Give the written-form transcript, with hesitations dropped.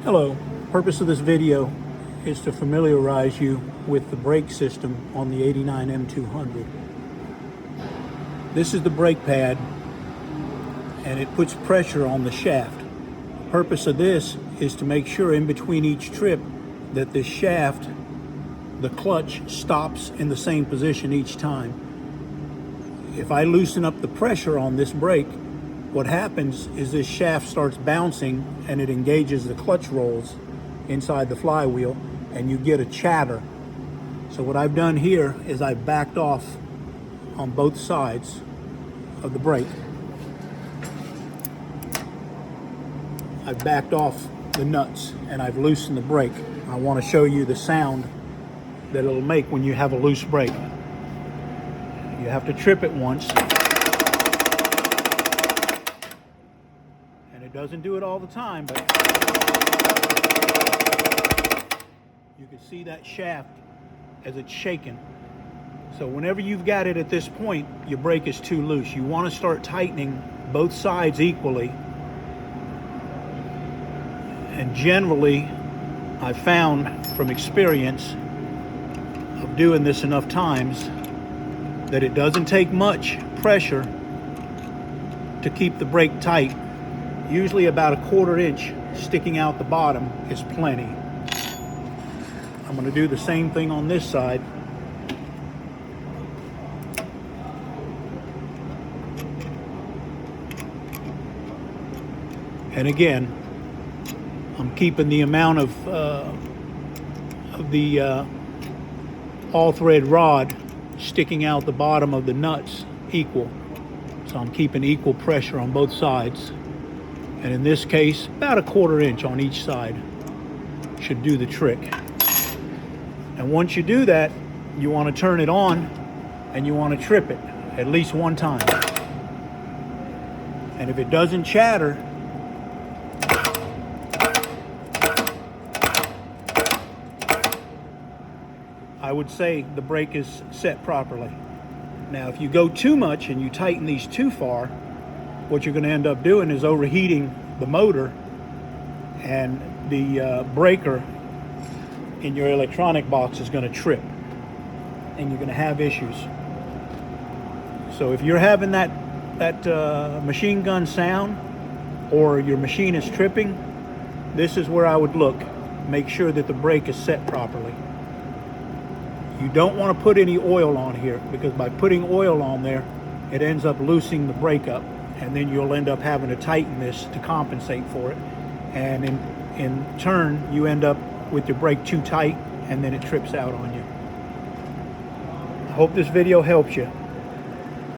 Hello, purpose of this video is to familiarize you with the brake system on the 89 M200. This is the brake pad and it puts pressure on the shaft. The purpose of this is to make sure in between each trip that the shaft, the clutch, stops in the same position each time. If I loosen up the pressure on this brake, what happens is this shaft starts bouncing and it engages the clutch rolls inside the flywheel and you get a chatter. So what I've done here is I've backed off on both sides of the brake. I've backed off the nuts and I've loosened the brake. I want to show you the sound that it'll make when you have a loose brake. You have to trip it once. And it doesn't do it all the time, but you can see that shaft as it's shaking. So whenever you've got it at this point, your brake is too loose. You want to start tightening both sides equally. And generally, I've found from experience of doing this enough times that it doesn't take much pressure to keep the brake tight. Usually about a 1/4 inch sticking out the bottom is plenty. I'm going to do the same thing on this side. And again, I'm keeping the amount of the all-thread rod sticking out the bottom of the nuts equal. So I'm keeping equal pressure on both sides. And in this case, about a 1/4 inch on each side should do the trick. And once you do that, you want to turn it on and you want to trip it at least one time. And if it doesn't chatter, I would say the brake is set properly. Now, if you go too much and you tighten these too far, what you're going to end up doing is overheating the motor, and the breaker in your electronic box is going to trip and you're going to have issues. So if you're having that machine gun sound or your machine is tripping, this is where I would look. Make sure that the brake is set properly. You don't want to put any oil on here, because by putting oil on there, it ends up loosening the brake up, and then you'll end up having to tighten this to compensate for it. And in turn, you end up with your brake too tight, and then it trips out on you. I hope this video helps you.